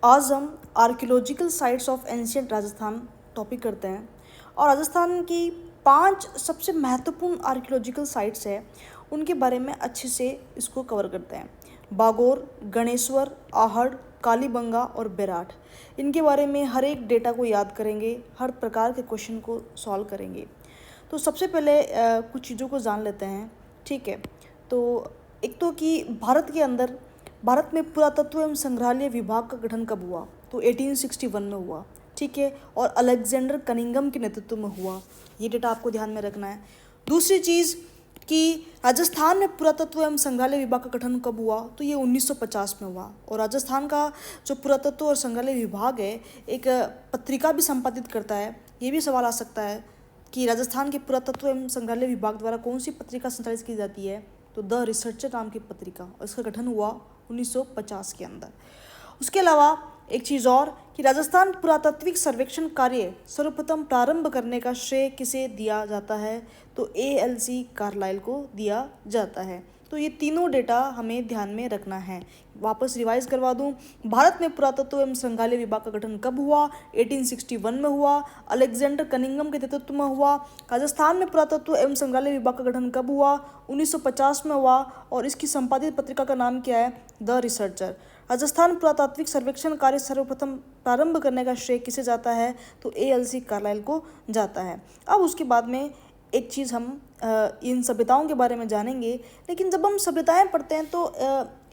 आज हम archaeological sites of ancient Rajasthan topic करते हैं और राजस्थान की 5 सबसे महत्वपूर्ण आर्कियोलॉजिकल साइट्स है उनके बारे में अच्छे से इसको कवर करते हैं। बागोर, गणेश्वर, आहड़, कालीबंगा और बेराट, इनके बारे में हर एक डेटा को याद करेंगे, हर प्रकार के क्वेश्चन को सॉल्व करेंगे। तो सबसे पहले कुछ चीज़ों को जान लेते हैं। ठीक है, तो एक तो कि भारत में पुरातत्व एवं संग्रहालय विभाग का गठन कब हुआ? तो 1861 में हुआ। ठीक है, और अलेक्जेंडर कनिंघम के नेतृत्व में हुआ। ये डेटा आपको ध्यान में रखना है। दूसरी चीज़ कि राजस्थान में पुरातत्व एवं संग्रहालय विभाग का गठन कब हुआ? तो ये 1950 में हुआ। और राजस्थान का जो पुरातत्व और संग्रहालय विभाग है एक पत्रिका भी संपादित करता है। ये भी सवाल आ सकता है कि राजस्थान के पुरातत्व एवं संग्रहालय विभाग द्वारा कौन सी पत्रिका संचालित की जाती है? तो द रिसर्चर नाम की पत्रिका, और इसका गठन हुआ 1950 के अंदर। उसके अलावा एक चीज़ और कि राजस्थान पुरातात्विक सर्वेक्षण कार्य सर्वप्रथम प्रारंभ करने का श्रेय किसे दिया जाता है? तो ALC कार्लाइल को दिया जाता है। तो ये तीनों डेटा हमें ध्यान में रखना है। वापस रिवाइज करवा दूं, भारत में पुरातत्व एवं संग्रहालय विभाग का गठन कब हुआ? 1861 में हुआ। अलेक्जेंडर कनिंघम के नेतृत्व में हुआ। राजस्थान में पुरातत्व एवं संग्रहालय विभाग का गठन कब हुआ? 1950 में हुआ। और इसकी संपादित पत्रिका का नाम क्या है? The researcher. राजस्थान पुरातात्विक सर्वेक्षण कार्य सर्वप्रथम प्रारंभ करने का श्रेय किसे जाता है? तो ALC कार्लाइल को जाता है। अब उसके बाद में एक चीज़ हम इन सभ्यताओं के बारे में जानेंगे, लेकिन जब हम सभ्यताएं पढ़ते हैं तो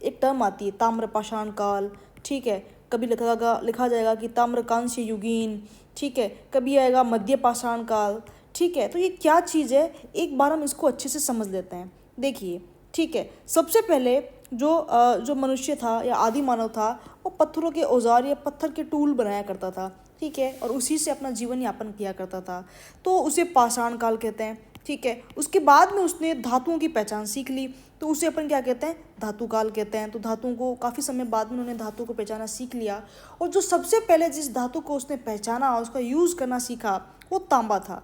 एक टर्म आती है ताम्र पाषाण काल। ठीक है, कभी लिखा जाएगा कि ताम्र कांस्य युगीन। ठीक है, कभी आएगा मध्य पाषाण काल। ठीक है, तो ये क्या चीज़ है, एक बार हम इसको अच्छे से समझ लेते हैं। देखिए, ठीक है, सबसे पहले जो मनुष्य था या आदि मानव था वो पत्थरों के औजार या पत्थर के टूल बनाया करता था। ठीक है, और उसी से अपना जीवन यापन किया करता था, तो उसे पाषाण काल कहते हैं। ठीक है, उसके बाद में उसने धातुओं की पहचान सीख ली, तो उसे अपन क्या कहते हैं? धातु काल कहते हैं। तो धातुओं को काफ़ी समय बाद में उन्होंने धातु को पहचाना सीख लिया, और जो सबसे पहले जिस धातु को उसने पहचाना, उसका यूज़ करना सीखा, वो तांबा था।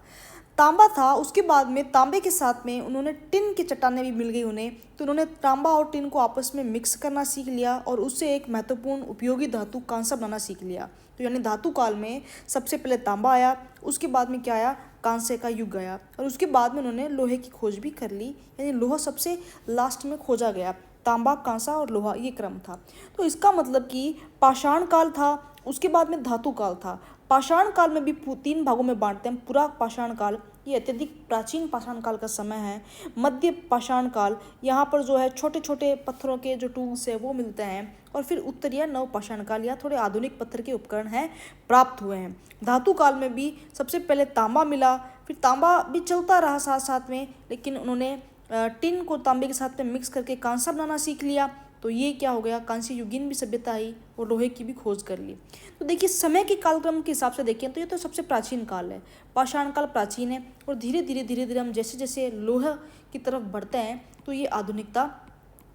उसके बाद में तांबे के साथ में उन्होंने टिन की चट्टानें भी मिल गई उन्हें, तो उन्होंने तांबा और टिन को आपस में मिक्स करना सीख लिया और उससे एक महत्वपूर्ण उपयोगी धातु कांसा बनाना सीख लिया। तो यानी धातु काल में सबसे पहले तांबा आया, उसके बाद में क्या आया? कांसे का युग आया, और उसके बाद में उन्होंने लोहे की खोज भी कर ली, यानी लोहा सबसे लास्ट में खोजा गया। तांबा, कांसा और लोहा, ये क्रम था। तो इसका मतलब कि पाषाण काल था, उसके बाद में धातु काल था। पाषाण काल में भी 3 भागों में बांटते हैं। पूरा पाषाण काल ये अत्यधिक प्राचीन पाषाण काल का समय है। मध्य पाषाण काल, यहाँ पर जो है छोटे छोटे पत्थरों के जो टूल्स है वो मिलते हैं। और फिर उत्तरीय नव पाषाण काल, या थोड़े आधुनिक पत्थर के उपकरण हैं प्राप्त हुए हैं। धातु काल में भी सबसे पहले तांबा मिला, फिर तांबा भी चलता रहा साथ साथ में, लेकिन उन्होंने टिन को तांबे के साथ में मिक्स करके कांसा बनाना सीख लिया। तो ये क्या हो गया? कांस्य युगीन भी सभ्यता आई और लोहे की भी खोज कर ली। तो देखिए, समय के कालक्रम के हिसाब से देखें तो ये तो सबसे प्राचीन काल है। पाषाण काल प्राचीन है, और धीरे धीरे हम जैसे जैसे लोहा की तरफ बढ़ते हैं तो ये आधुनिकता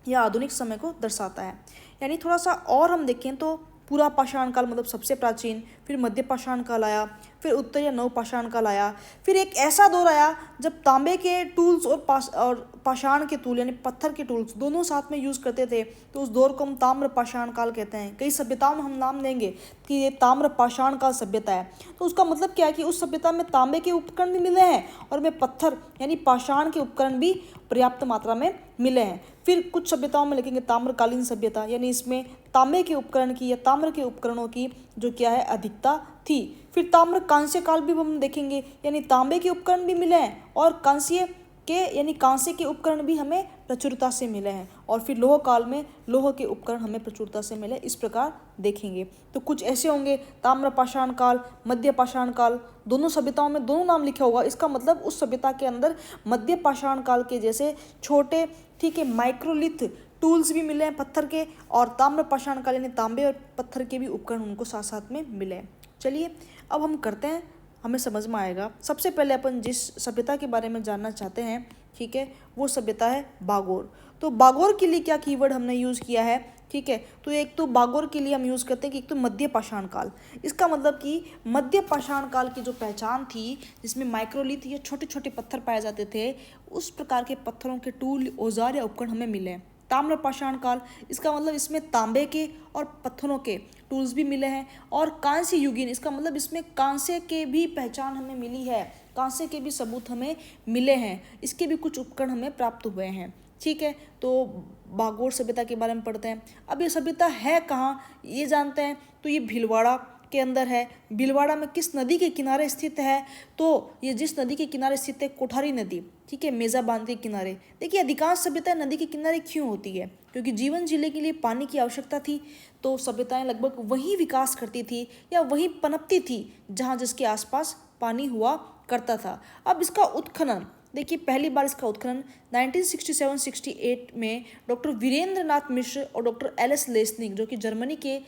या आधुनिक समय को दर्शाता है। यानी थोड़ा सा और हम देखें तो पूरा पाषाण काल मतलब सबसे प्राचीन, फिर मध्य पाषाण काल आया, फिर उत्तर या नव पाषाण काल आया, फिर एक ऐसा दौर आया जब तांबे के टूल्स और पाषाण के टूल यानी पत्थर के टूल्स दोनों साथ में यूज़ करते थे, तो उस दौर को हम ताम्र पाषाण काल कहते हैं। कई सभ्यताओं में हम नाम देंगे कि ये ताम्र पाषाण काल सभ्यता है। तो उसका मतलब क्या है कि उस सभ्यता में तांबे के उपकरण भी मिले हैं और में पत्थर यानी पाषाण के उपकरण भी पर्याप्त मात्रा में मिले हैं। फिर कुछ सभ्यताओं में लिखेंगे ताम्रकालीन सभ्यता, यानी इसमें तांबे के उपकरण की या ताम्र के उपकरणों की जो क्या है अधिकता थी। फिर ताम्र कांस्य काल भी हम देखेंगे, यानी तांबे के उपकरण भी मिले हैं और कांस्य के यानी कांसे के उपकरण भी हमें प्रचुरता से मिले हैं। और फिर लोह काल में लोह के उपकरण हमें प्रचुरता से मिले, इस प्रकार देखेंगे। तो कुछ ऐसे होंगे ताम्र पाषाण काल, मध्य पाषाण काल, दोनों सभ्यताओं में दोनों नाम लिखा होगा। इसका मतलब उस सभ्यता के अंदर मध्य पाषाण काल के जैसे छोटे, ठीक है, माइक्रोलिथ टूल्स भी मिले हैं पत्थर के, और ताम्र पाषाण काल यानी तांबे और पत्थर के भी उपकरण उनको साथ साथ में मिले हैं। चलिए अब हम करते हैं, हमें समझ में आएगा। सबसे पहले अपन जिस सभ्यता के बारे में जानना चाहते हैं, ठीक है, वो सभ्यता है बागोर। तो बागोर के लिए क्या कीवर्ड हमने यूज़ किया है? ठीक है, तो एक तो बागोर के लिए हम यूज़ करते हैं कि एक तो मध्य पाषाण काल। इसका मतलब कि मध्य पाषाण काल की जो पहचान थी जिसमें माइक्रोलिथ या छोटे छोटे पत्थर पाए जाते थे, उस प्रकार के पत्थरों के टूल, औजार या उपकरण हमें मिले हैं। ताम्र पाषाण काल, इसका मतलब इसमें तांबे के और पत्थरों के टूल्स भी मिले हैं। और कांस्य युगीन, इसका मतलब इसमें कांस्य के भी पहचान हमें मिली है, कांस्य के भी सबूत हमें मिले हैं, इसके भी कुछ उपकरण हमें प्राप्त हुए हैं। ठीक है, तो बागोर सभ्यता के बारे में पढ़ते हैं। अब ये सभ्यता है कहाँ ये जानते हैं, तो ये भीलवाड़ा के अंदर है। भीलवाड़ा में किस नदी के किनारे स्थित है, तो ये जिस नदी के किनारे स्थित है कोठारी नदी, ठीक है, मेजा बांध के किनारे। देखिए अधिकांश सभ्यताएं नदी के किनारे क्यों होती है, क्योंकि जीवन जीने के लिए पानी की आवश्यकता थी, तो सभ्यताएं लगभग वहीं विकास करती थी या वहीं पनपती थी जहाँ जिसके आसपास पानी हुआ करता था। अब इसका उत्खनन देखिए, पहली बार इसका उत्खनन 1967-68 में डॉक्टर वीरेंद्र नाथ मिश्र और डॉक्टर एल.एस. लेस्निक, जो कि जर्मनी के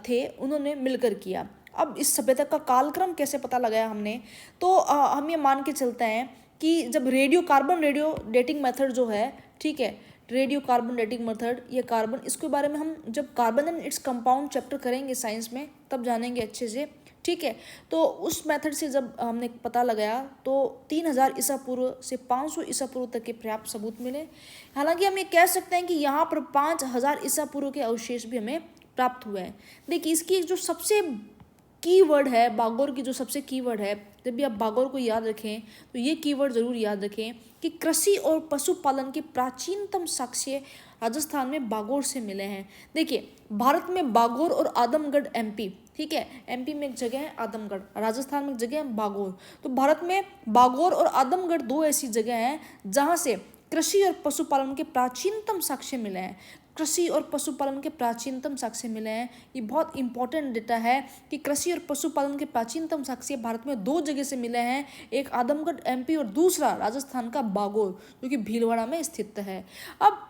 थे, उन्होंने मिलकर किया। अब इस सभ्यता का कालक्रम कैसे पता लगाया हमने, तो हम ये मान के चलते हैं कि जब रेडियो डेटिंग मेथड जो है, ठीक है, रेडियो कार्बन डेटिंग मेथड, ये कार्बन, इसके बारे में हम जब carbon and its compound chapter करेंगे साइंस में तब जानेंगे अच्छे से। ठीक है, तो उस मेथड से जब हमने पता लगाया तो 3000 ईसा पूर्व से 500 ईसा पूर्व तक के पर्याप्त सबूत मिले। हालांकि हम ये कह सकते हैं कि यहाँ पर 5000 ईसा पूर्व के अवशेष भी हमें प्राप्त हुए हैं। देखिए इसकी जो सबसे कीवर्ड है, बागोर की जो सबसे कीवर्ड है, जब भी आप बागोर को याद रखें तो ये कीवर्ड जरूर याद रखें कि कृषि और पशुपालन के प्राचीनतम साक्ष्य राजस्थान में बागोर से मिले हैं। देखिए भारत में बागोर और आदमगढ़ एमपी, ठीक है, एमपी में एक जगह है आदमगढ़, राजस्थान में एक जगह है बागोर। तो भारत में बागोर और आदमगढ़ दो ऐसी जगह हैं जहाँ से कृषि और पशुपालन के प्राचीनतम साक्ष्य मिले हैं। कृषि और पशुपालन के प्राचीनतम साक्ष्य मिले हैं। ये बहुत इंपॉर्टेंट डेटा है कि कृषि और पशुपालन के प्राचीनतम साक्ष्य भारत में दो जगह से मिले हैं, एक आदमगढ़ एमपी और दूसरा राजस्थान का बागोर जो कि भीलवाड़ा में स्थित है। अब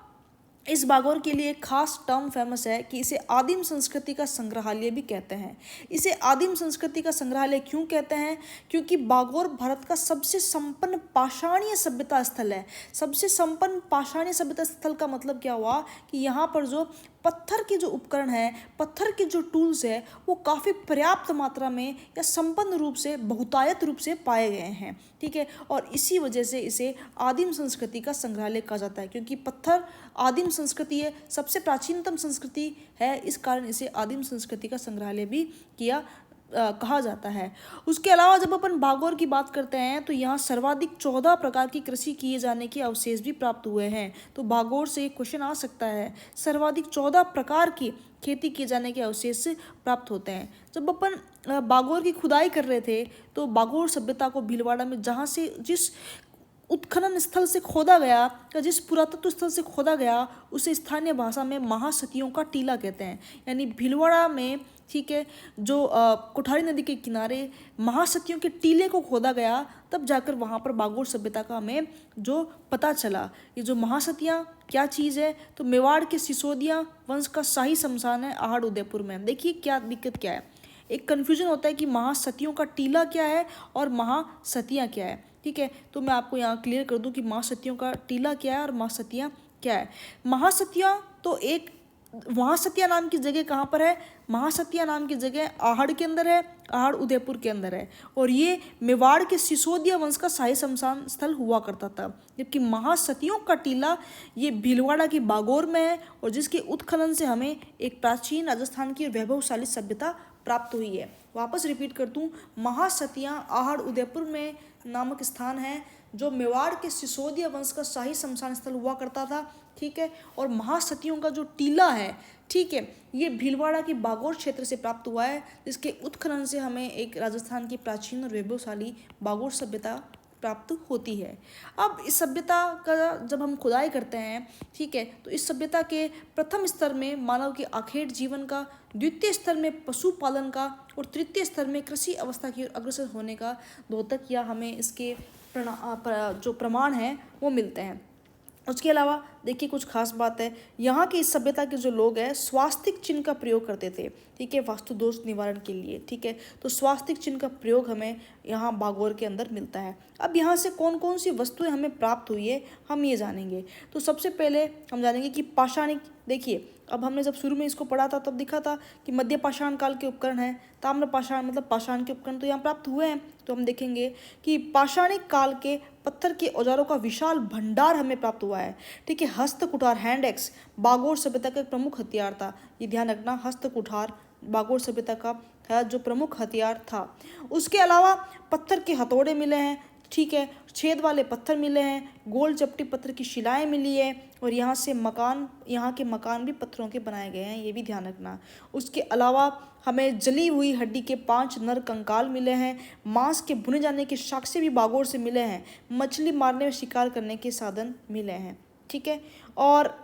इस बागोर के लिए एक खास टर्म फेमस है कि इसे आदिम संस्कृति का संग्रहालय भी कहते हैं। इसे आदिम संस्कृति का संग्रहालय क्यों कहते हैं, क्योंकि बागोर भारत का सबसे संपन्न पाषाणीय सभ्यता स्थल है। सबसे संपन्न पाषाणीय सभ्यता स्थल का मतलब क्या हुआ कि यहाँ पर जो पत्थर के जो उपकरण हैं, पत्थर के जो टूल्स है, वो काफ़ी पर्याप्त मात्रा में या संपन्न रूप से, बहुतायत रूप से पाए गए हैं। ठीक है, और इसी वजह से इसे आदिम संस्कृति का संग्रहालय कहा जाता है, क्योंकि पत्थर आदिम संस्कृति है, सबसे प्राचीनतम संस्कृति है, इस कारण इसे आदिम संस्कृति का संग्रहालय भी कहा जाता है। उसके अलावा जब अपन बागोर की बात करते हैं तो यहाँ सर्वाधिक 14 प्रकार की कृषि किए जाने के अवशेष भी प्राप्त हुए हैं। तो बागोर से एक क्वेश्चन आ सकता है, सर्वाधिक 14 प्रकार की खेती किए जाने के अवशेष प्राप्त होते हैं। जब अपन बागोर की खुदाई कर रहे थे तो बागोर सभ्यता को भीलवाड़ा में जहाँ से जिस उत्खनन स्थल से खोदा गया या जिस पुरातत्व स्थल से खोदा गया उसे स्थानीय भाषा में महासतियों का टीला कहते हैं। यानी भीलवाड़ा में, ठीक है, जो कोठारी नदी के किनारे महासतियों के टीले को खोदा गया, तब जाकर वहाँ पर बागोर सभ्यता का हमें जो पता चला। ये जो महासतियाँ क्या चीज़ है, तो मेवाड़ के सिसोदिया वंश का शाही शमशान है आहड़ उदयपुर में। देखिए क्या दिक्कत क्या है, एक कन्फ्यूजन होता है कि महासतियों का टीला क्या है और महासतियाँ क्या है। ठीक है, तो मैं आपको यहाँ क्लियर कर दूं कि महासतियों का टीला क्या है और महासतियाँ क्या है। महासतियाँ तो एक, महासतिया नाम की जगह कहाँ पर है, महासतिया नाम की जगह आहड़ के अंदर है, आहड़ उदयपुर के अंदर है, और ये मेवाड़ के सिसोदिया वंश का शाही शमशान स्थल हुआ करता था। जबकि महासतियों का टीला ये भीलवाड़ा की बागोर में है और जिसके उत्खनन से हमें एक प्राचीन राजस्थान की वैभवशाली सभ्यता प्राप्त हुई है। वापस रिपीट कर दूं, महासतियाँ आहड़ उदयपुर में नामक स्थान है जो मेवाड़ के सिसोदिया वंश का शाही शमशान स्थल हुआ करता था। ठीक है, और महासतियों का जो टीला है, ठीक है, ये भीलवाड़ा की बागोर क्षेत्र से प्राप्त हुआ है, जिसके उत्खनन से हमें एक राजस्थान की प्राचीन और वैभवशाली बागोर सभ्यता प्राप्त होती है। अब इस सभ्यता का जब हम खुदाई करते हैं, ठीक है, तो इस सभ्यता के प्रथम स्तर में मानव के आखेट जीवन का, द्वितीय स्तर में पशुपालन का और तृतीय स्तर में कृषि अवस्था की ओर अग्रसर होने का द्योतक या हमें इसके जो प्रमाण हैं वो मिलते हैं। उसके अलावा देखिए कुछ खास बात है, यहाँ की इस सभ्यता के जो लोग हैं स्वास्तिक चिन्ह का प्रयोग करते थे। ठीक है, वास्तु दोष निवारण के लिए। ठीक है, तो स्वास्तिक चिन्ह का प्रयोग हमें यहाँ बागोर के अंदर मिलता है। अब यहाँ से कौन कौन सी वस्तुएं हमें प्राप्त हुई है हम ये जानेंगे। तो सबसे पहले हम जानेंगे कि पाषाणिक, देखिए अब हमने जब शुरू में इसको पढ़ा था तब दिखा था कि मध्य पाषाण काल के उपकरण हैं, ताम्र पाषाण मतलब पाषाण के उपकरण तो यहाँ प्राप्त हुए हैं। तो हम देखेंगे कि पाषाणिक काल के पत्थर के औजारों का विशाल भंडार हमें प्राप्त हुआ है। ठीक है, हस्त कुठार हैंड एक्स बागोर सभ्यता का एक प्रमुख हथियार था। ये ध्यान रखना, हस्त कुठार बागोर सभ्यता का है जो प्रमुख हथियार था। उसके अलावा पत्थर के हथौड़े मिले हैं, ठीक है, छेद वाले पत्थर मिले हैं, गोल चपटी पत्थर की शिलाएं मिली है, और यहाँ से मकान, यहाँ के मकान भी पत्थरों के बनाए गए हैं, ये भी ध्यान रखना। उसके अलावा हमें जली हुई हड्डी के 5 नर कंकाल मिले हैं, मांस के भुने जाने के साक्ष्य भी बागोर से मिले हैं, मछली मारने और शिकार करने के साधन मिले हैं, ठीक है। और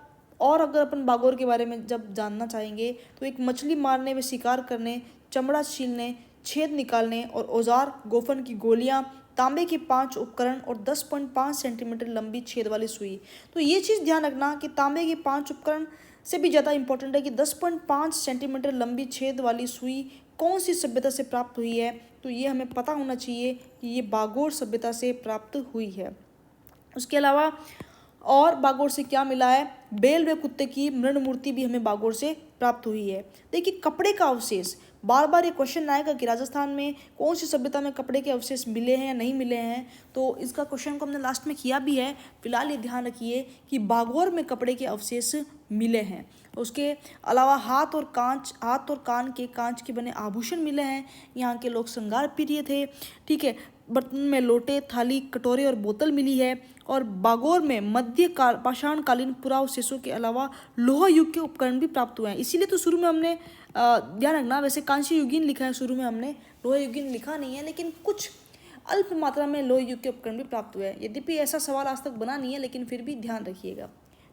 अगर अपन बागोर के बारे में जब जानना चाहेंगे तो एक मछली मारने व शिकार करने, चमड़ा छीलने, छेद निकालने और औजार, गोफन की गोलियां, तांबे के 5 उपकरण और 10.5 सेंटीमीटर लंबी छेद वाली सुई। तो ये चीज़ ध्यान रखना कि तांबे के 5 उपकरण से भी ज़्यादा इंपॉर्टेंट है कि 10.5 सेंटीमीटर लंबी छेद वाली सुई कौन सी सभ्यता से प्राप्त हुई है। तो ये हमें पता होना चाहिए कि ये बागोर सभ्यता से प्राप्त हुई है। उसके अलावा और बागोर से क्या मिला है, बैल व कुत्ते की मृण मूर्ति भी हमें बागोर से प्राप्त हुई है। देखिए कपड़े का अवशेष, बार बार ये क्वेश्चन आएगा कि राजस्थान में कौन सी सभ्यता में कपड़े के अवशेष मिले हैं या नहीं मिले हैं, तो इसका क्वेश्चन को हमने लास्ट में किया भी है। फिलहाल ये ध्यान रखिए कि बागोर में कपड़े के अवशेष मिले हैं। उसके अलावा हाथ और कान के कांच के बने आभूषण मिले हैं। यहाँ के लोग श्रृंगार प्रिय थे, ठीक है। बर्तन में लोटे, थाली, कटोरे और बोतल मिली है। और बागोर में मध्य काल पाषाणकालीन पुरावशेषों के अलावा लोहा युग के उपकरण भी प्राप्त हुए हैं। इसीलिए तो शुरू में हमने ध्यान रखना, वैसे कांस्य युगीन लिखा है, शुरू में हमने लोहा युगीन लिखा नहीं है, लेकिन कुछ अल्प मात्रा में लोहा युग के उपकरण भी प्राप्त हुए हैं। यद्यपि ऐसा सवाल आज तक बना नहीं है, लेकिन फिर भी ध्यान रखिएगा,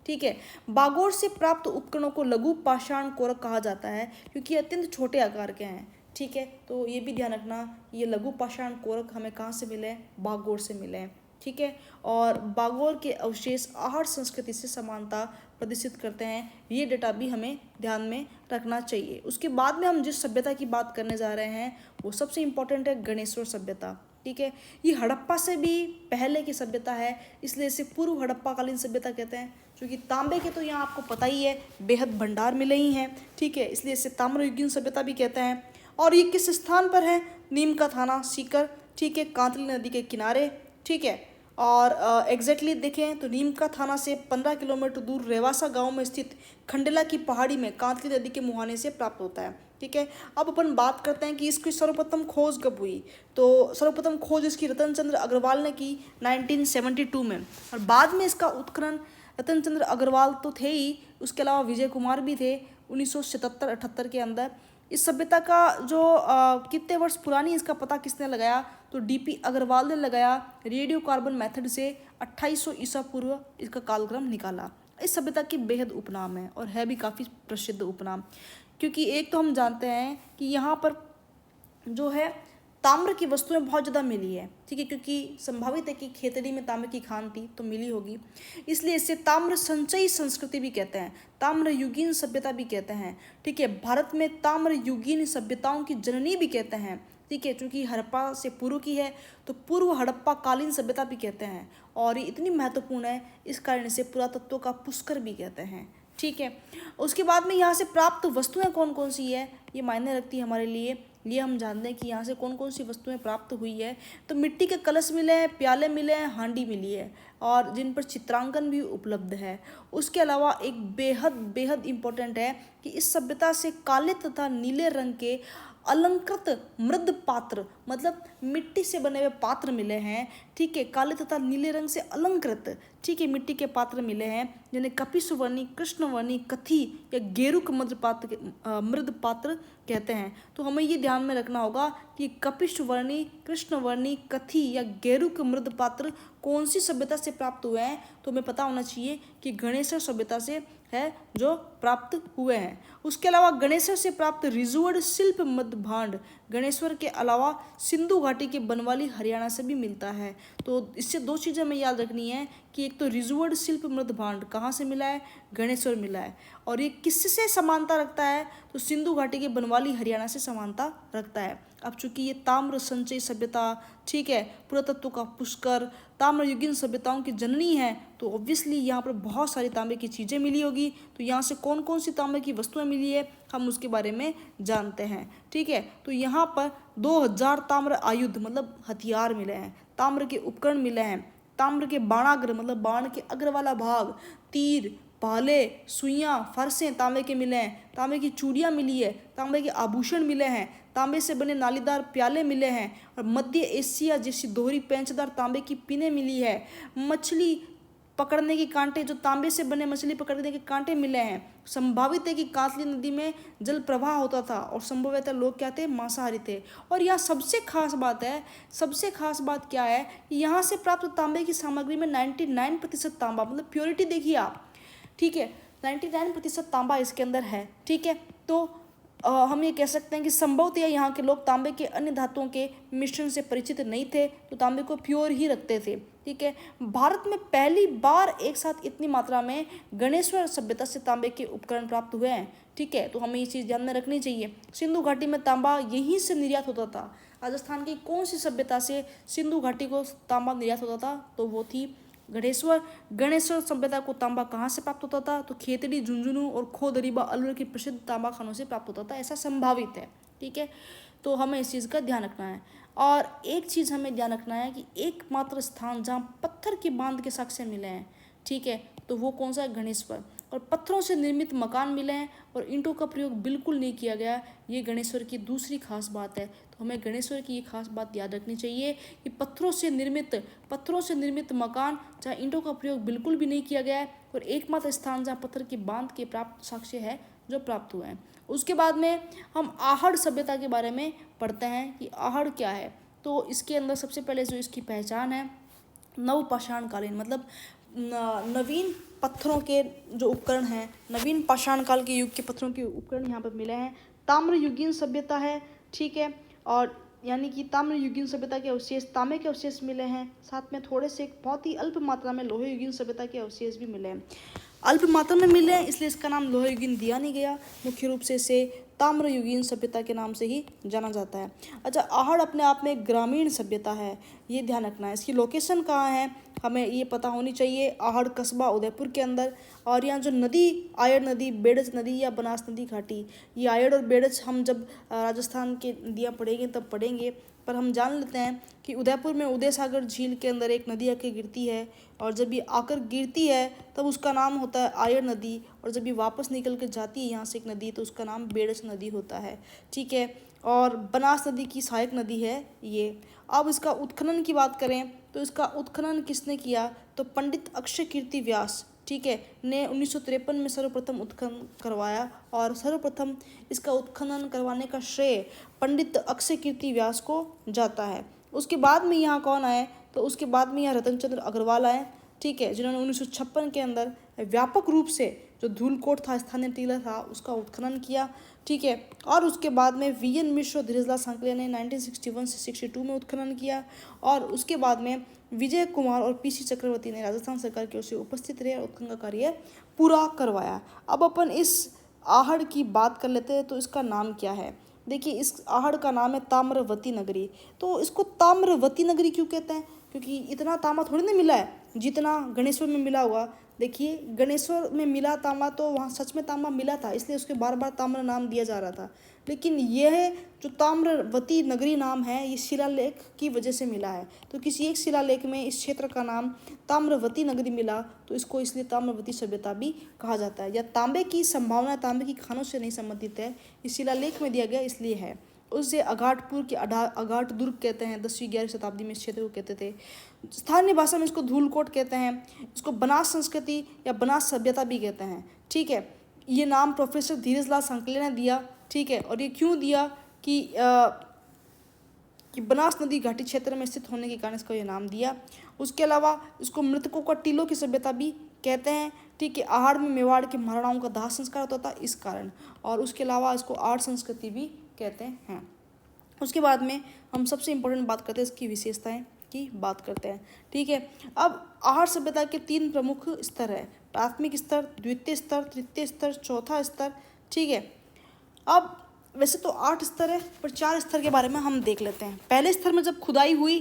ठीक है। बागोर से प्राप्त उपकरणों को लघु पाषाण कोरक कहा जाता है क्योंकि अत्यंत छोटे आकार के हैं, ठीक है। तो ये भी ध्यान रखना, ये लघु पाषाण कोरक हमें कहाँ से मिले हैं, बागोर से मिले हैं, ठीक है। और बागोर के अवशेष आहार संस्कृति से समानता प्रदर्शित करते हैं, ये डेटा भी हमें ध्यान में रखना चाहिए। उसके बाद में हम जिस सभ्यता की बात करने जा रहे हैं वो सबसे इम्पोर्टेंट है गणेश्वर सभ्यता, ठीक है। ये हड़प्पा से भी पहले की सभ्यता है, इसलिए इसे पूर्व हड़प्पाकालीन सभ्यता कहते हैं। क्योंकि तांबे के तो यहाँ आपको पता ही है बेहद भंडार मिले ही हैं, ठीक है, इसलिए इसे ताम्रयुगीन सभ्यता भी कहते हैं। और ये किस स्थान पर है, नीम का थाना सीकर, ठीक है, कांतली नदी के किनारे, ठीक है। और एग्जैक्टली देखें तो नीम का थाना से 15 किलोमीटर दूर रेवासा गांव में स्थित खंडेला की पहाड़ी में कांतली नदी के मुहाने से प्राप्त होता है, ठीक है। अब अपन बात करते हैं कि इसकी सर्वप्रथम खोज कब हुई। तो सर्वप्रथम खोज इसकी रतन चंद्र अग्रवाल ने की 1972 में, और बाद में इसका उत्खनन रतन चंद्र अग्रवाल तो थे ही, उसके अलावा विजय कुमार भी थे 1977-78 के अंदर। इस सभ्यता का जो कितने वर्ष पुरानी इसका पता किसने लगाया, तो डीपी अग्रवाल ने लगाया। रेडियो कार्बन मेथड से 2800 ईसा पूर्व इसका कालक्रम निकाला। इस सभ्यता के बेहद उपनाम है और है भी काफ़ी प्रसिद्ध उपनाम, क्योंकि एक तो हम जानते हैं कि यहाँ पर जो है ताम्र की वस्तुएं बहुत ज़्यादा मिली है, ठीक है, क्योंकि संभावित है कि खेतड़ी में तांबे की खान थी तो मिली होगी, इसलिए इसे ताम्र संचयी संस्कृति भी कहते हैं, ताम्र युगीन सभ्यता भी कहते हैं, ठीक है। भारत में ताम्र युगीन सभ्यताओं की जननी भी कहते हैं, ठीक है, क्योंकि हड़प्पा से पूर्व की है तो पूर्व हड़प्पा कालीन सभ्यता भी कहते हैं। और ये इतनी महत्वपूर्ण है इस कारण इसे पुरातत्व का पुष्कर भी कहते हैं, ठीक है। उसके बाद में यहाँ से प्राप्त वस्तुएं कौन कौन सी है ये मायने रखती है हमारे लिए, ये हम जानते हैं कि यहाँ से कौन कौन सी वस्तुएं प्राप्त हुई है। तो मिट्टी के कलश मिले हैं, प्याले मिले हैं, हांडी मिली है, और जिन पर चित्रांकन भी उपलब्ध है। उसके अलावा एक बेहद बेहद इम्पोर्टेंट है कि इस सभ्यता से काले तथा नीले रंग के अलंकृत मृद पात्र, मतलब मिट्टी से बने हुए पात्र मिले हैं, ठीक है, काले तथा नीले रंग से अलंकृत, ठीक है, मिट्टी के पात्र मिले हैं जिन्हें कपिशवर्णी, कृष्णवर्णी, कथी या गेरुक मृद पात्र कहते हैं। तो हमें ये ध्यान में रखना होगा कि कपिशवर्णी, कृष्णवर्णी, कथी या गेरुक मृद पात्र कौन सी सभ्यता से प्राप्त हुए हैं। तो हमें पता होना चाहिए कि गणेश्वर सभ्यता से है जो प्राप्त हुए हैं। उसके अलावा गणेश्वर से प्राप्त रिजुअर्ड शिल्प मध्य भांड गणेश्वर के अलावा सिंधु घाटी के बनवाली हरियाणा से भी मिलता है। तो इससे दो चीज़ें हमें याद रखनी है कि एक तो रिजुअर्ड शिल्प मृद भांड कहाँ से मिला है, गणेश्वर मिला है, और ये किससे समानता रखता है, तो सिंधु घाटी के बनवाली हरियाणा से समानता रखता है। अब चूंकि ये ताम्र संचयी सभ्यता, ठीक है, पुरातत्व का पुष्कर, ताम्रयुगीन सभ्यताओं की जननी है, तो ऑब्वियसली यहाँ पर बहुत सारी तांबे की चीज़ें मिली होगी। तो यहाँ से कौन कौन सी तांबे की वस्तुएं मिली है हम उसके बारे में जानते हैं, ठीक है। तो यहाँ पर 2000 ताम्र आयुध मतलब हथियार मिले हैं, ताम्र के उपकरण मिले हैं, ताम्र के बाणाग्र मतलब बाण के अग्र वाला भाग, तीर, भाले, सुइयां, फरसे तांबे के मिले हैं, तांबे की चूड़ियाँ मिली है, तांबे के आभूषण मिले हैं, तांबे से बने नालीदार प्याले मिले हैं, और मध्य एशिया जैसी दोहरी पेंचदार तांबे की पिनें मिली है। मछली पकड़ने के कांटे, जो तांबे से बने मछली पकड़ने के कांटे मिले हैं। संभावित है कि कांतली नदी में जल प्रवाह होता था और संभवतः लोग क्या थे, मांसाहारी थे। और यहाँ सबसे खास बात है, सबसे खास बात क्या है, यहाँ से प्राप्त तांबे की सामग्री में 99% तांबा, मतलब प्योरिटी देखिए आप, ठीक है, 99% तांबा इसके अंदर है, ठीक है। तो हम ये कह सकते हैं कि संभवतः यहाँ के लोग तांबे के अन्य धातुओं के मिश्रण से परिचित नहीं थे, तो तांबे को प्योर ही रखते थे, ठीक है। भारत में पहली बार एक साथ इतनी मात्रा में गणेश्वर सभ्यता से तांबे के उपकरण प्राप्त हुए हैं, ठीक है। तो हमें ये चीज़ ध्यान में रखनी चाहिए। सिंधु घाटी में तांबा यहीं से निर्यात होता था। राजस्थान की कौन सी सभ्यता से सिंधु घाटी को तांबा निर्यात होता था, तो वो थी गणेश्वर। गणेश्वर सभ्यता को तांबा कहाँ से प्राप्त होता था, तो खेतड़ी, झुंझुनू और खोदरीबा अलवर की प्रसिद्ध तांबा खानों से प्राप्त होता था, ऐसा संभावित है, ठीक है। तो हमें इस चीज़ का ध्यान रखना है। और एक चीज़ हमें ध्यान रखना है कि एकमात्र स्थान जहाँ पत्थर की बांध के साक्ष्य मिले हैं, ठीक है, तो वो कौन सा है, गणेश्वर। और पत्थरों से निर्मित मकान मिले हैं और ईंटों का प्रयोग बिल्कुल नहीं किया गया, ये गणेश्वर की दूसरी खास बात है। तो हमें गणेश्वर की ये खास बात याद रखनी चाहिए कि पत्थरों से निर्मित मकान जहाँ ईंटों का प्रयोग बिल्कुल भी नहीं किया गया है, और एकमात्र स्थान जहाँ पत्थर की बांध के प्राप्त साक्ष्य है जो प्राप्त हुए हैं। उसके बाद में हम आहड़ सभ्यता के बारे में पढ़ते हैं कि आहड़ क्या है। तो इसके अंदर सबसे पहले जो इसकी पहचान है, नवपाषाणकालीन, मतलब नवीन पत्थरों के जो उपकरण हैं, नवीन पाषाण काल के युग के पत्थरों के उपकरण यहाँ पर मिले हैं। ताम्रयुगीन सभ्यता है, ठीक है, और यानी कि ताम्रयुगीन सभ्यता के अवशेष, तांबे के अवशेष मिले हैं, साथ में थोड़े से बहुत ही अल्प मात्रा में लोहे युगीन सभ्यता के अवशेष भी मिले हैं। अल्प मात्रा में मिले हैं इसलिए इसका नाम लोहे युगीन दिया नहीं गया, मुख्य रूप से इसे ताम्रयुगीन सभ्यता के नाम से ही जाना जाता है। अच्छा, आहड़ अपने आप में ग्रामीण सभ्यता है, ये ध्यान रखना है। इसकी लोकेशन कहाँ है हमें ये पता होनी चाहिए, आहड़ कस्बा उदयपुर के अंदर। और यहाँ जो नदी, आयड़ नदी, बेड़च नदी या बनास नदी घाटी, ये आयड़ और बेड़च हम जब राजस्थान के नदियाँ पढ़ेंगे तब पढ़ेंगे, पर हम जान लेते हैं कि उदयपुर में उदय सागर झील के अंदर एक नदी आकर गिरती है, और जब ये आकर गिरती है तब उसका नाम होता है आयड़ नदी, और जब ये वापस निकल कर जाती है यहाँ से एक नदी तो उसका नाम बेड़च नदी होता है, ठीक है। और बनास नदी की सहायक नदी है ये। अब इसका उत्खनन की बात करें तो इसका उत्खनन किसने किया, तो पंडित अक्षय कीर्ति व्यास, ठीक है, ने 1953 में सर्वप्रथम उत्खनन करवाया, और सर्वप्रथम इसका उत्खनन करवाने का श्रेय पंडित अक्षय कीर्ति व्यास को जाता है। उसके बाद में यहाँ कौन आए, तो उसके बाद में यहाँ रतनचंद्र अग्रवाल आए, ठीक है, जिन्होंने 1956 के अंदर व्यापक रूप से जो धूलकोट था, स्थानीय टीला था, उसका उत्खनन किया, ठीक है। और उसके बाद में वीएन मिश्र और धीरजलाल सांकले ने 1961 से 62 में उत्खनन किया, और उसके बाद में विजय कुमार और पीसी चक्रवर्ती ने राजस्थान सरकार की ओर से उपस्थित रहे और उत्खनन का कार्य पूरा करवाया। अब अपन इस आहड़ की बात कर लेते हैं, तो इसका नाम क्या है। देखिए, इस आहड़ का नाम है ताम्रवती नगरी। तो इसको ताम्रवती नगरी क्यों कहते हैं, क्योंकि इतना तांबा थोड़ी ना मिला है जितना गणेश्वर में मिला हुआ। देखिए, गणेश्वर में मिला तांबा तो वहाँ सच में तांबा मिला था, इसलिए उसके बार बार ताम्र नाम दिया जा रहा था। लेकिन यह जो ताम्रवती नगरी नाम है, ये शिलालेख की वजह से मिला है। तो किसी एक शिलालेख में इस क्षेत्र का नाम ताम्रवती नगरी मिला, तो इसको इसलिए ताम्रवती सभ्यता भी कहा जाता है। या तांबे की संभावना तांबे की खानों से नहीं संबंधित है, इस शिलालेख में दिया गया इसलिए है। उससे अघाटपुर के अघाट दुर्ग कहते हैं, 10वीं-11वीं शताब्दी में इस क्षेत्र को कहते थे। स्थानीय भाषा में इसको धूलकोट कहते हैं, इसको बनास संस्कृति या बनास सभ्यता भी कहते हैं, ठीक है। ये नाम प्रोफेसर धीरजलाल सांकले ने दिया, ठीक है, और ये क्यों दिया कि बनास नदी घाटी क्षेत्र में स्थित होने के कारण इसको ये नाम दिया। उसके अलावा इसको मृतकों का टीलों की सभ्यता भी कहते हैं, ठीक है। आहड़ में मेवाड़ के महाराणाओं का दाह संस्कार होता था इस कारण, और उसके अलावा इसको आर्ट संस्कृति भी कहते हैं। उसके बाद में हम सबसे इम्पोर्टेंट बात करते हैं इसकी विशेषताएं की बात करते हैं, ठीक है। अब आहड़ सभ्यता के 3 प्रमुख स्तर है, प्राथमिक स्तर, द्वितीय स्तर, तृतीय स्तर, चौथा स्तर, ठीक है। अब वैसे तो 8 स्तर है, पर 4 स्तर के बारे में हम देख लेते हैं। पहले स्तर में जब खुदाई हुई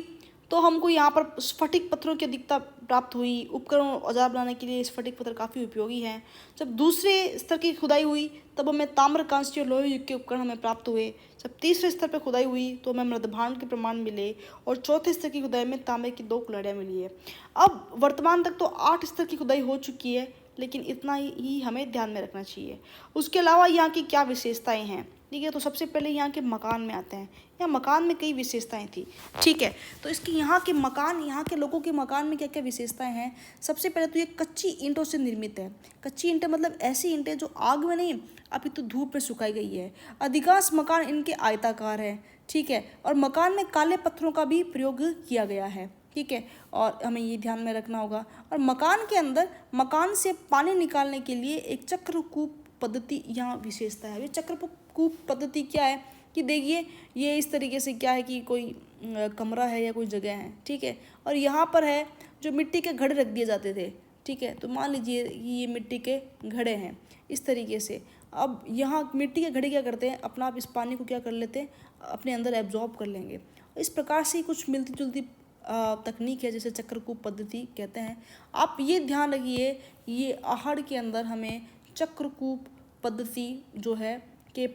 तो हमको यहाँ पर स्फटिक पत्थरों की अधिकता प्राप्त हुई। उपकरण और औजार बनाने के लिए स्फटिक पत्थर काफ़ी उपयोगी हैं। जब दूसरे स्तर की खुदाई हुई तब हमें ताम्र, कांस्य और लोहे युग के उपकरण हमें प्राप्त हुए। जब तीसरे स्तर पर खुदाई हुई तो हमें मृदभांड के प्रमाण मिले और चौथे स्तर की खुदाई में तांबे की 2 कुल्हाड़ियाँ मिली है। अब वर्तमान तक तो 8 स्तर की खुदाई हो चुकी है, लेकिन इतना ही हमें ध्यान में रखना चाहिए। उसके अलावा यहाँ की क्या विशेषताएं हैं, ठीक है। तो सबसे पहले यहाँ के मकान में आते हैं। यहाँ मकान में कई विशेषताएं थी, ठीक है। तो इसकी यहाँ के मकान, यहाँ के लोगों के मकान में क्या क्या विशेषताएं हैं। सबसे पहले तो ये कच्ची ईंटों से निर्मित है। कच्ची ईंटें मतलब ऐसी ईंटें जो आग में नहीं अभी तो धूप में सुखाई गई है। अधिकांश मकान इनके आयताकार है, ठीक है। और मकान में काले पत्थरों का भी प्रयोग किया गया है, ठीक है। और हमें ये ध्यान में रखना होगा। और मकान के अंदर मकान से पानी निकालने के लिए एक चक्रकूप पद्धति यहाँ विशेषता है। ये चक्रकूप पद्धति क्या है कि देखिए ये इस तरीके से क्या है कि कोई कमरा है या कोई जगह है, ठीक है। और यहाँ पर है जो मिट्टी के घड़े रख दिए जाते थे, ठीक है। तो मान लीजिए ये मिट्टी के घड़े हैं इस तरीके से। अब यहाँ मिट्टी के घड़े क्या करते हैं, अपना आप इस पानी को क्या कर लेते हैं, अपने अंदर एब्जॉर्ब कर लेंगे। इस प्रकार से कुछ मिलती जुलती तकनीक है जिसे चक्रकूप पद्धति कहते हैं। आप ये ध्यान रखिए ये आहड़ के अंदर हमें चक्रकूप पद्धति जो है के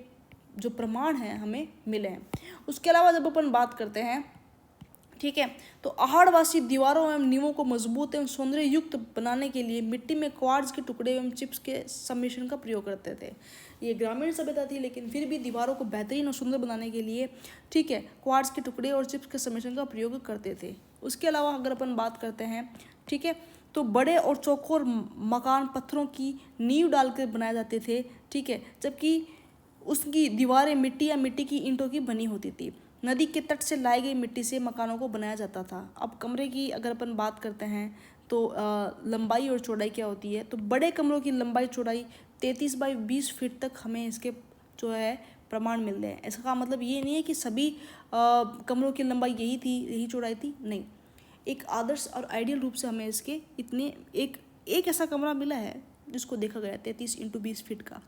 जो प्रमाण हैं हमें मिले हैं। उसके अलावा जब अपन बात करते हैं, ठीक है, तो आहड़वासी दीवारों एवं नींवों को मजबूत एवं सौंदर्य युक्त बनाने के लिए मिट्टी में क्वार्ट्ज के टुकड़े एवं चिप्स के सम्मिश्रण का प्रयोग करते थे। ये ग्रामीण सभ्यता थी, लेकिन फिर भी दीवारों को बेहतरीन और सुंदर बनाने के लिए, ठीक है, क्वार्ट्ज के टुकड़े और चिप्स के सम्मिश्रण का प्रयोग करते थे। उसके अलावा अगर अपन बात करते हैं, ठीक है, तो बड़े और चौकोर मकान पत्थरों की नींव डालकर बनाए जाते थे, ठीक है, जबकि उसकी दीवारें मिट्टी या मिट्टी की ईंटों की बनी होती थी। नदी के तट से लाई गई मिट्टी से मकानों को बनाया जाता था। अब कमरे की अगर अपन बात करते हैं तो लंबाई और चौड़ाई क्या होती है, तो बड़े कमरों की लंबाई चौड़ाई 33 बाई 20 फीट तक हमें इसके जो है प्रमाण मिल रहे हैं। इसका मतलब ये नहीं है कि सभी कमरों की लंबाई यही चौड़ाई थी, नहीं। एक आदर्श और आइडियल रूप से हमें इसके इतने एक ऐसा कमरा मिला है जिसको देखा गया 33 × 20 फीट का।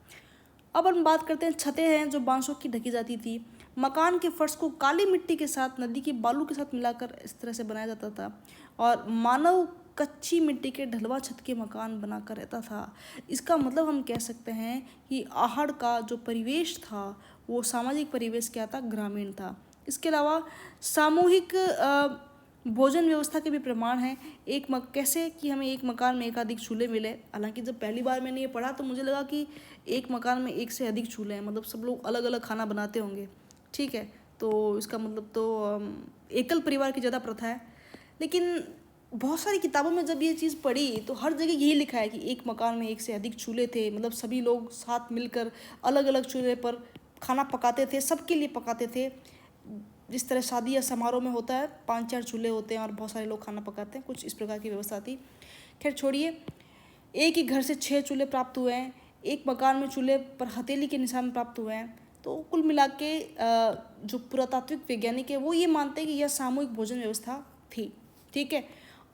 अब हम बात करते हैं छतें हैं जो बांसों की ढकी जाती थी। मकान के फर्श को काली मिट्टी के साथ नदी के बालू के साथ मिलाकर इस तरह से बनाया जाता था और मानव कच्ची मिट्टी के ढलवा छत के मकान बनाकर रहता था। इसका मतलब हम कह सकते हैं कि आहड़ का जो परिवेश था वो सामाजिक परिवेश क्या था, ग्रामीण था। इसके अलावा सामूहिक भोजन व्यवस्था के भी प्रमाण हैं। कैसे कि हमें एक मकान में एकाधिक चूल्हे मिले। हालांकि जब पहली बार मैंने ये पढ़ा तो मुझे लगा कि एक मकान में एक से अधिक चूल्हे हैं, मतलब सब लोग अलग अलग खाना बनाते होंगे, ठीक है। तो इसका मतलब तो एकल परिवार की ज़्यादा प्रथा है। लेकिन बहुत सारी किताबों में जब ये चीज़ पढ़ी तो हर जगह यही लिखा है कि एक मकान में एक से अधिक चूल्हे थे, मतलब सभी लोग साथ मिलकर अलग अलग चूल्हे पर खाना पकाते थे, सबके लिए पकाते थे। जिस तरह शादी या समारोह में होता है 5-4 चूल्हे होते हैं और बहुत सारे लोग खाना पकाते हैं, कुछ इस प्रकार की व्यवस्था थी। खैर छोड़िए, एक ही घर से 6 चूल्हे प्राप्त हुए हैं। एक मकान में चूल्हे पर हथेली के निशान प्राप्त हुए हैं। तो कुल मिला के जो पुरातात्विक वैज्ञानिक है वो ये मानते हैं कि यह सामूहिक भोजन व्यवस्था थी, ठीक है।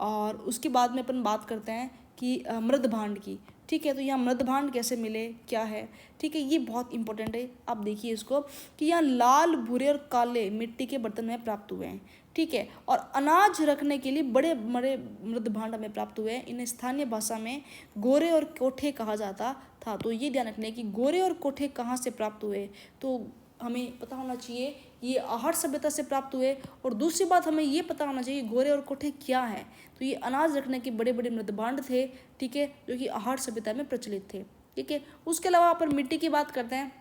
और उसके बाद में अपन बात करते हैं कि मृदभांड की, ठीक है। तो यहाँ मृदभांड कैसे मिले, क्या है, ठीक है, ये बहुत इंपॉर्टेंट है। आप देखिए इसको कि यहाँ लाल, भूरे और काले मिट्टी के बर्तन में प्राप्त हुए हैं, ठीक है। और अनाज रखने के लिए बड़े बड़े मृदभांड हमें प्राप्त हुए हैं। इन्हें स्थानीय भाषा में गोरे और कोठे कहा जाता था। तो ये ध्यान रखने कि गोरे और कोठे कहाँ से प्राप्त हुए, तो हमें पता होना चाहिए ये आहड़ सभ्यता से प्राप्त हुए। और दूसरी बात हमें ये पता होना चाहिए गोरे और कोठे क्या है, तो ये अनाज रखने के बड़े बड़े मृदभांड थे, ठीक है, जो कि आहड़ सभ्यता में प्रचलित थे, ठीक है। उसके अलावा अपन मिट्टी की बात करते हैं,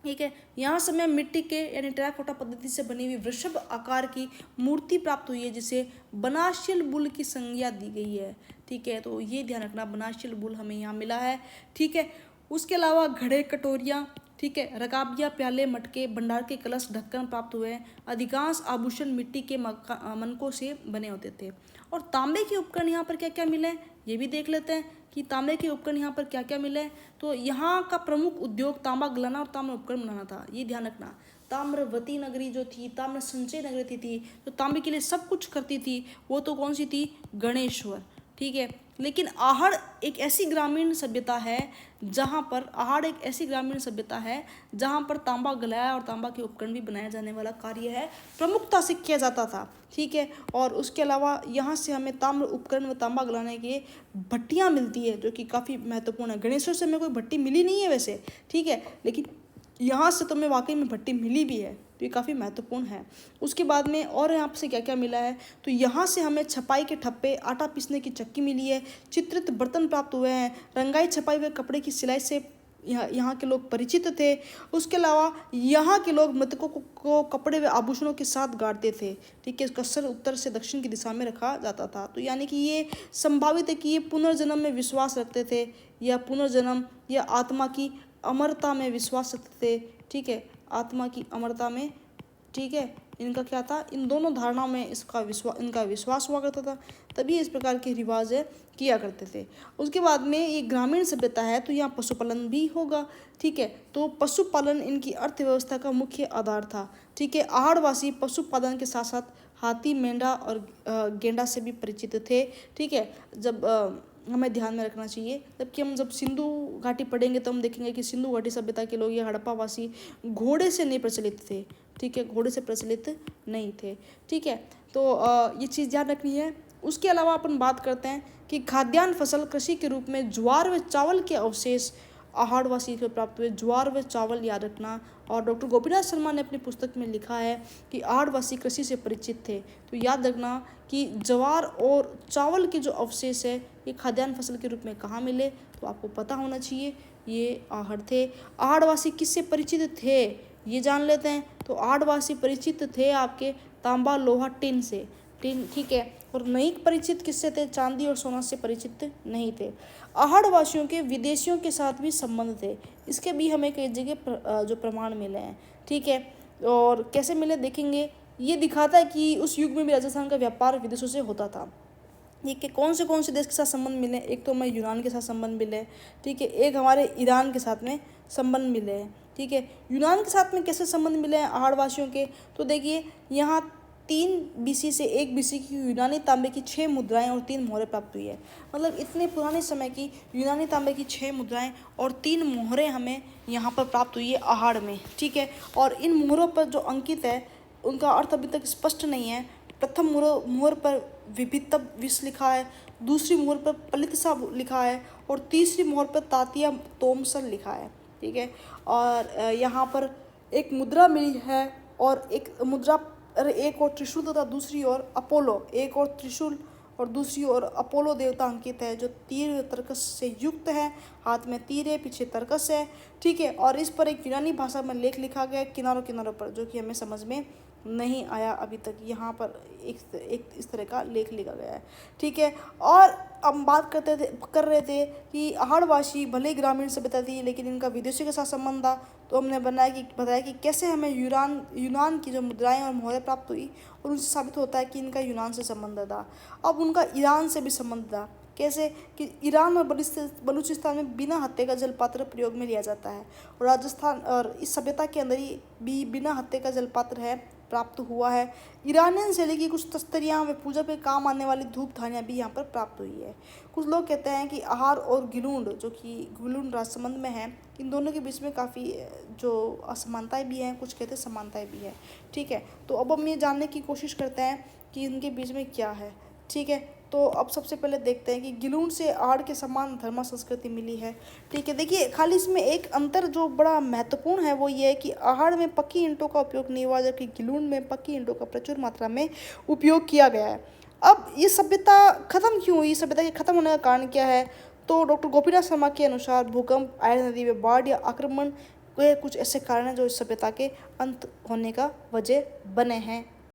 ठीक है। यहाँ से हमें मिट्टी के यानी टेराकोटा पद्धति से बनी हुई वृषभ आकार की मूर्ति प्राप्त हुई है जिसे बनाशियल बुल की संज्ञा दी गई है, ठीक है। तो ये ध्यान रखना बनाशियल बुल हमें यहाँ मिला है, ठीक है। उसके अलावा घड़े, कटोरियाँ, ठीक है, रकाबियाँ, प्याले, मटके, भंडार के कलश, ढक्कन प्राप्त हुए हैं। अधिकांश आभूषण मिट्टी के मनकों से बने होते थे। और तांबे के उपकरण यहाँ पर क्या क्या मिले ये भी देख लेते हैं कि तांबे के उपकरण यहाँ पर क्या क्या मिले। तो यहाँ का प्रमुख उद्योग तांबा गलाना और ताम्र उपकरण बनाना था, ये ध्यान रखना। ताम्रवती नगरी जो थी, ताम्र संचय नगरी थी, तो तांबे के लिए सब कुछ करती थी, वो तो कौन सी थी, गणेश्वर, ठीक है। लेकिन आहड़ एक ऐसी ग्रामीण सभ्यता है जहाँ पर आहड़ एक ऐसी ग्रामीण सभ्यता है जहाँ पर तांबा गलाया और तांबा के उपकरण भी बनाया जाने वाला कार्य है प्रमुखता से किया जाता था। ठीक है, और उसके अलावा यहाँ से हमें ताम्र उपकरण व तांबा गलाने के भट्टियाँ मिलती है जो कि काफ़ी महत्वपूर्ण है। गणेश्वर से हमें कोई भट्टी मिली नहीं है वैसे, ठीक है, लेकिन यहाँ से तो हमें वाकई में भट्टी मिली भी है, तो ये काफ़ी महत्वपूर्ण है। उसके बाद में और यहाँ से क्या क्या मिला है, तो यहाँ से हमें छपाई के ठप्पे, आटा पीसने की चक्की मिली है, चित्रित बर्तन प्राप्त हुए हैं, रंगाई छपाई हुए कपड़े की सिलाई से यहाँ के लोग परिचित थे। उसके अलावा यहाँ के लोग मृतकों को कपड़े व आभूषणों के साथ गाड़ते थे। ठीक है, इसका सर उत्तर से दक्षिण की दिशा में रखा जाता था। तो यानी कि ये संभावित है कि ये पुनर्जन्म में विश्वास रखते थे, या पुनर्जन्म या आत्मा की अमरता में विश्वास रखते थे। ठीक है, आत्मा की अमरता में, ठीक है, इनका क्या था, इन दोनों धारणाओं में इनका विश्वास हुआ करता था, तभी इस प्रकार के रिवाज किया करते थे। उसके बाद में ये ग्रामीण सभ्यता है तो यहाँ पशुपालन भी होगा। ठीक है, तो पशुपालन इनकी अर्थव्यवस्था का मुख्य आधार था। ठीक है, आहड़वासी पशुपालन के साथ साथ हाथी, मेंढा और गेंडा से भी परिचित थे। ठीक है, जब हमें ध्यान में रखना चाहिए, जबकि हम जब सिंधु घाटी पढ़ेंगे तो हम देखेंगे कि सिंधु घाटी सभ्यता के लोग, ये हड़प्पावासी, घोड़े से नहीं प्रचलित थे। ठीक है, घोड़े से प्रचलित नहीं थे। ठीक है, तो ये चीज़ ध्यान रखनी है। उसके अलावा अपन बात करते हैं कि खाद्यान्न फसल कृषि के रूप में ज्वार व चावल के अवशेष आहड़वासी को प्राप्त हुए। ज्वार व चावल याद रखना। और डॉक्टर गोपीनाथ शर्मा ने अपनी पुस्तक में लिखा है कि आहड़वासी कृषि से परिचित थे, तो याद रखना कि ज्वार और चावल के जो अवशेष है ये खाद्यान्न फसल के रूप में कहाँ मिले, तो आपको पता होना चाहिए ये आहड़ थे। आहड़वासी किससे परिचित थे ये जान लेते हैं। तो आहड़वासी परिचित थे आपके तांबा, लोहा, टिन से। टिन, ठीक है, और नहीं परिचित किससे थे, चांदी और सोना से परिचित नहीं थे। आहड़वासियों के विदेशियों के साथ भी संबंध थे, इसके भी हमें कई जगह जो प्रमाण मिले हैं। ठीक है, और कैसे मिले देखेंगे, ये दिखाता है कि उस युग में भी राजस्थान का व्यापार विदेशों से होता था। ये कि कौन से देश के साथ संबंध मिले, एक तो हमें यूनान के साथ संबंध मिले, ठीक है, एक हमारे ईरान के साथ में संबंध मिले हैं। ठीक है, यूनान के साथ में कैसे संबंध मिले हैं आहड़वासियों के, तो देखिए यहाँ 3 BC से 1 BC की यूनानी तांबे की 6 मुद्राएं और 3 मोहरें प्राप्त हुई है। मतलब इतने पुराने समय की यूनानी तांबे की 6 मुद्राएं और 3 मोहरें हमें यहाँ पर प्राप्त हुई है आहड़ में। ठीक है, और इन मोहरों पर जो अंकित है उनका अर्थ अभी तक स्पष्ट नहीं है। प्रथम मोहर पर विभितव विष लिखा है, दूसरी मोहर पर पलितसा लिखा है, और तीसरी मोहर पर तातिया तोमसन लिखा है। ठीक है, और यहाँ पर एक मुद्रा मिली है, और एक मुद्रा, एक और त्रिशूल तथा दूसरी ओर अपोलो, एक और त्रिशूल और दूसरी ओर अपोलो देवता अंकित है, जो तीर तर्कस से युक्त है, हाथ में तीर है, पीछे तर्कस है। ठीक है, और इस पर एक यूनानी भाषा में लेख लिखा गया है किनारों किनारों पर, जो कि हमें समझ में नहीं आया अभी तक। यहाँ पर एक इस तरह का लेख लिखा गया है। ठीक है, और हम बात कर रहे थे कि आहड़वासी भले ही ग्रामीण सभ्यता थी लेकिन इनका विदेशियों के साथ संबंध था, तो हमने बताया कि कैसे हमें यूनान की जो मुद्राएं और मोहरें प्राप्त हुई और उनसे साबित होता है कि इनका यूनान से संबंध था। अब उनका ईरान से भी संबंध था। कैसे कि ईरान और बलूचिस्तान में बिना हत्थे का जलपात्र प्रयोग में लिया जाता है, और राजस्थान और इस सभ्यता के अंदर ही भी बिना हत्थे का जलपात्र है प्राप्त हुआ है। ईरानियन शैली की कुछ तस्तरियाँ व पूजा पे काम आने वाली धूप धानियाँ भी यहाँ पर प्राप्त हुई है। कुछ लोग कहते हैं कि आहार और गिलूंड, जो कि गिलूंड राजसमंद में है, इन दोनों के बीच में काफ़ी जो असमानताएं भी हैं, कुछ कहते हैं समानताएं भी हैं। ठीक है, तो अब हम ये जानने की कोशिश करते हैं कि इनके बीच में क्या है। ठीक है, तो अब सबसे पहले देखते हैं कि गिलूंड से आड़ के समान धर्म संस्कृति मिली है। ठीक है, देखिए खाली इसमें एक अंतर जो बड़ा महत्वपूर्ण है वो ये है कि आहड़ में पक्की ईंटों का उपयोग नहीं हुआ, जबकि गिलूंड में पक्की ईंटों का प्रचुर मात्रा में उपयोग किया गया है। अब ये सभ्यता खत्म क्यों हुई, सभ्यता के खत्म होने का कारण क्या है, तो डॉक्टर गोपीनाथ शर्मा के अनुसार भूकंप, आयरन नदी में बाढ़ या आक्रमण, ये कुछ ऐसे कारण हैं जो इस सभ्यता के अंत होने का वजह बने हैं।